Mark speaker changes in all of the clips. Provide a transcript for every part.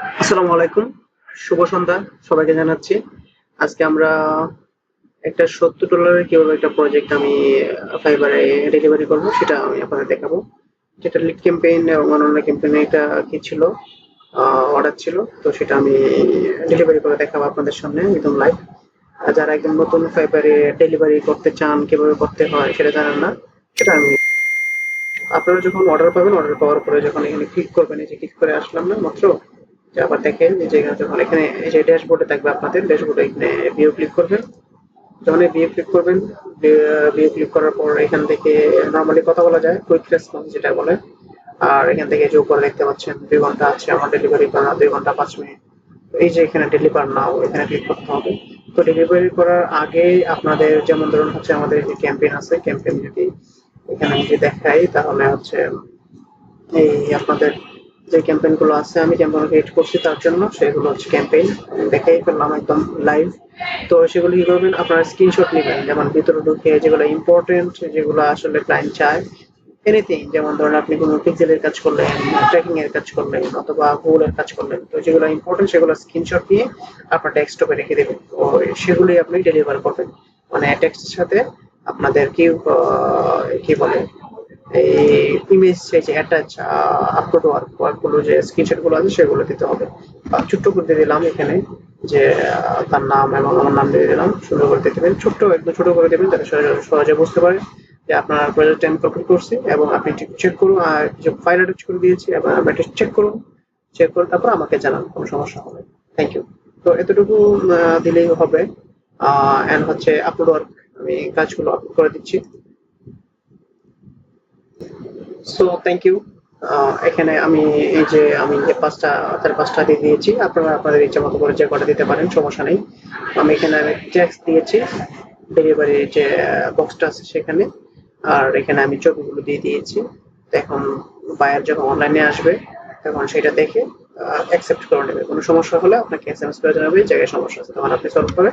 Speaker 1: আসসালামু আলাইকুম। শুভ সন্ধ্যা সবাইকে জানাচ্ছি। আজকে আমরা একটা $70 কিভাবে একটা প্রজেক্ট আমি Fiverr এ ডেলিভারি করব সেটা আমি আপনাদের দেখাবো। যেটা লিড ক্যাম্পেইন এবং অন্যান্য ক্যাম্পেইন এটা কি ছিল অর্ডার ছিল। তো সেটা আমি ডেলিভারি করে দেখাবো আপনাদের সামনে একদম লাইভ। যারা একদম নতুন Fiverr এ ডেলিভারি করতে চান, কিভাবে করতে হয় সেটা জানেন না, সেটা আমি আপনারা যখন অর্ডার পাবেন, অর্ডার পাওয়ার পরে যখন এখানে ক্লিক করবেন, এই যে ক্লিক করে আসলাম না মাত্র, যে আবার দেখেন এই যে এখানে যখন এখানে এই যে ড্যাশবোর্ডে থাকবে আপনাদের ড্যাশবোর্ডে এখানে ভিউ ক্লিক করবেন। যখন এই ভিউ ক্লিক করবেন, ভিউ ক্লিক করার পর এখান থেকে নর্মালি কথা বলা যায়, কুইক রেসপন্স যেটা বলে। আর এখান থেকে যে উপরে দেখতে পাচ্ছেন 2 ঘন্টা আছে আমার ডেলিভারি করা, 2 ঘন্টা 5 মিনিট। তো এই যে এখানে ডেলিভার নাও এখানে ক্লিক করতে হবে। তো ডেলিভারি করার আগেই আপনাদের যেমন ধরুন হচ্ছে আমাদের যে ক্যাম্পেইন আছে, ক্যাম্পেইন যদি এখানে যদি দেখাই তাহলে হচ্ছে এই আপনাদের যে ক্যাম্পেইন গুলো আছে আমি ক্যাম্পেইন ক্রিয়েট করছি তার জন্য, সেগুলো হচ্ছে ক্যাম্পেইন দেখাই ফেললাম একদম লাইভ। তো সেগুলো কি করবেন, আপনারা স্ক্রিনশট নেবেন, যেমন ভিতরে ঢুকে যেগুলো ইম্পর্টেন্ট, যেগুলো আসলে ক্লায়েন্ট চায়, এনিথিং, যেমন ধরুন আপনি কোনো পিক্সেলের কাজ করলেন, ট্র্যাকিং এর কাজ করলেন অথবা গুগলের কাজ করলেন, তো যেগুলো ইম্পর্টেন্ট সেগুলো স্ক্রিনশট নিয়ে আপনার ডেস্কটপে রেখে দেবেন। তো সেগুলি আপনি ডেলিভার করবেন, মানে টেক্সটের সাথে আপনাদের কি বলে এই ইমেজ যে অ্যাটাচ আপলোড ওয়ার্ক গুলো যে স্ক্রিনশট গুলো আছে সেগুলো দিতে হবে। ছোট্ট করে দিয়ে দিলাম এখানে যে তার নাম এবং আমার নাম দিয়ে দিলাম, সুন্দর করে দিয়ে দেবেন, ছোট্ট একদম ছোট করে দেবেন যাতে সহজে বুঝতে পারে যে আপনার প্রজেক্ট আমি কমপ্লিট করছি, এবং আপনি চেক করুন আর যে ফাইল অ্যাটাচ করে দিয়েছি এবং আপনি চেক করুন, চেক করে তারপর আমাকে জানান কোনো সমস্যা হবে। Thank you. তো এতটুকু দিলেই হবে। এন্ড হচ্ছে আপলোড ওয়ার্ক, আমি কাজগুলো আপলোড করে দিচ্ছি। So thank you. এখানে আমি এই যে আমি যে 5টা দিয়ে দিয়েছি, আপনারা আপনাদের ইচ্ছা মতো করে যে কটা দিতে পারেন, সমস্যা নেই। আমি এখানে আমি ট্যাক্স দিয়েছি ডেলিভারি যে বক্সটা আছে সেখানে। আর এখানে আমি ছবিগুলো দিয়ে দিয়েছি। তো এখন বায়ার যখন অনলাইনে আসবে তখন সেটা দেখে অ্যাকসেপ্ট করে নেবে। কোনো সমস্যা হলে আপনাকে এসএমএস করে জানাবে এই জায়গায় সমস্যা আছে, তখন আপনি সলভ করে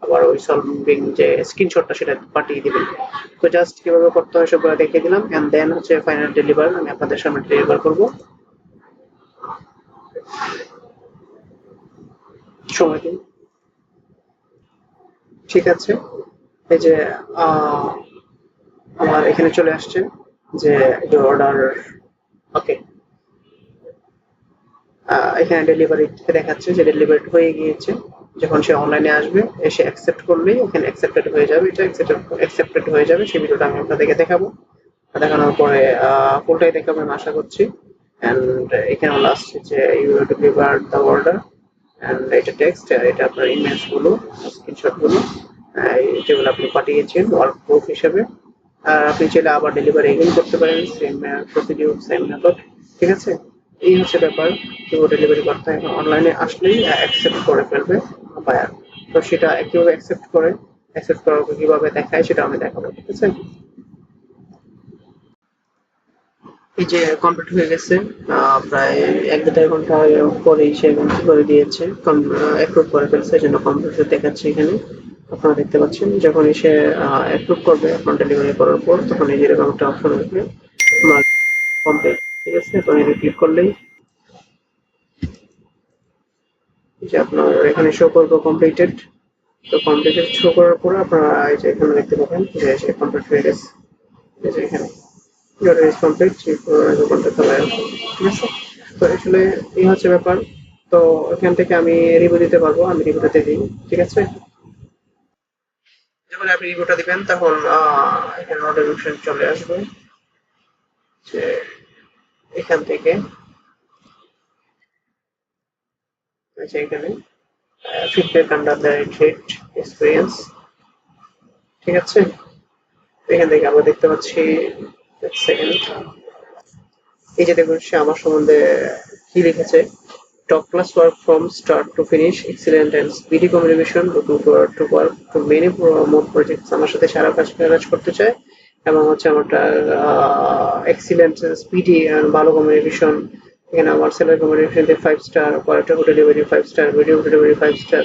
Speaker 1: আবার ওই সলভিং যে স্ক্রিনশটটা সেটা পাঠিয়ে দিবেন। তো জাস্ট কিভাবে করতে হয় সবগুলো দেখিয়ে দিলাম, এন্ড দেন হচ্ছে ফাইনাল ডেলিভার আমি আপনাদের সামনে ডেলিভার করব। সময় দিন। ঠিক আছে। এই যে আহ, আমার এখানে চলে আসছে যে অর্ডার। ওকে। এখানে ডেলিভারি দেখাচ্ছে যে ডেলিভারি হয়ে গিয়েছে। যখন সে অনলাইনে আসবে এসে অ্যাকসেপ্ট করলেই এখানে অ্যাকসেপ্টেড হয়ে যাবে, এটা অ্যাকসেপ্টেড হয়ে যাবে, সেই ভিডিওটা আমি আপনাদেরকে দেখাবো। দেখানোর পরে ফুলটাই দেখাবো আমি আশা করছি। অ্যান্ড এখানে লাস্ট যে you deliver the order, and এটা টেক্সট আর এটা আপনার ইমেজ গুলো, স্ক্রিনশট গুলো যেগুলো আপনি পাঠিয়েছেন ওয়ার্ক প্রুফ হিসেবে। আর আপনি চাইলে আবার ডেলিভারি এগেইন করতে পারেন, সেম প্রসিডিউর সেম মেথড। ঠিক আছে। এই হচ্ছে ব্যাপার। তো ডেলিভারি করতে হয় এখন অনলাইনে আসলেই অ্যাকসেপ্ট করে ফেলবে বায়ার। তো সেটা কিভাবে অ্যাকসেপ্ট করার কিভাবে দেখায় সেটা আমি দেখাবো। ঠিক আছে। এই যে কমপ্লিট হয়ে গেছে, প্রায় 1-দেড় ঘন্টা পরেই সে কমপ্লিট করে দিয়েছে, অ্যাপ্রুভ করে ফেলছে, এই জন্য কমপ্লিট দেখাচ্ছে এখানে। আপনারা দেখতে পাচ্ছেন যখনই সে অ্যাপ্রুভ করবে আপনার ডেলিভারি করার পর, তখন এই যে এরকম একটা অপশন আসবে কমপ্লিট। ঠিক আছে, তো এটা ক্লিক করলেই যে আপনার এখানে শো করবে কমপ্লিটেড। তো কমপ্লিটেড শো করার পরে আপনারা এই যে এখানে দেখতে পাবেন যে সে কমপ্লিট হয়ে গেছে। এই যে এখানে your is complete করতে চলে আসবে। ঠিক আছে। তো আসলে এই হচ্ছে ব্যাপার। তো এখান থেকে আমি রিভিউ দিতে পারবো, আমি রিভিউটা দিয়ে দিই। ঠিক আছে। যখন আপনি রিভিউটা দিবেন তখন এখানে নোটিফিকেশন চলে আসবে যে এখান থেকে আছে এখানে feedback under the great experience. ঠিক আছে। এখান থেকে আমরা দেখতে পাচ্ছি, এক সেকেন্ড, এই যে দেখুন সে আমার সম্বন্ধে কি লিখেছে: top class work from start to finish, excellent and speedy communication, looking forward to work to many more projects। আমার সাথে সারা কাজ করতে চায় এবং হচ্ছে আমারটা এক্সিলেন্ট স্পিডি আর ভালো কমিউনিকেশন। এখানে আমার স্যালারি কমিউনিকেশন দিয়ে 5 star, quality delivery 5 star, video delivery 5 star.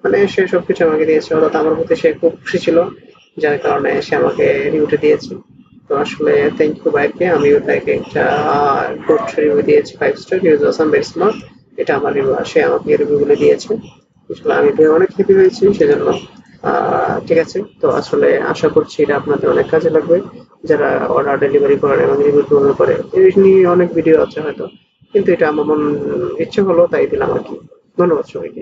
Speaker 1: মানে সে সবকিছু আমাকে দিয়েছে, অর্থাৎ আমার প্রতি সে খুব খুশি ছিল, যার কারণে সে আমাকে রিভিউটা দিয়েছে। তো আসলে থ্যাংক ইউ ভাইকে, আমিও তাকে একটা গুড রিভিউ দিয়েছি, 5 স্টার, হি ওয়াজ অসাম, ভেরি স্মার্ট, এটা আমার রিভিউ, সে আমাকে রিভিউ গুলো দিয়েছে। আসলে আমি পেয়ে অনেক হ্যাপি হয়েছি সেজন্য। ঠিক আছে, তো আসলে আশা করছি এটা আপনাদের অনেক কাজে লাগবে, যারা অর্ডার ডেলিভারি করেন এবং রিভিউ কিভাবে করে এই নিয়ে অনেক ভিডিও আছে হয়তো, কিন্তু এটা আমার মন ইচ্ছে হলো তাই দিলাম আর কি। ধন্যবাদ সবাইকে।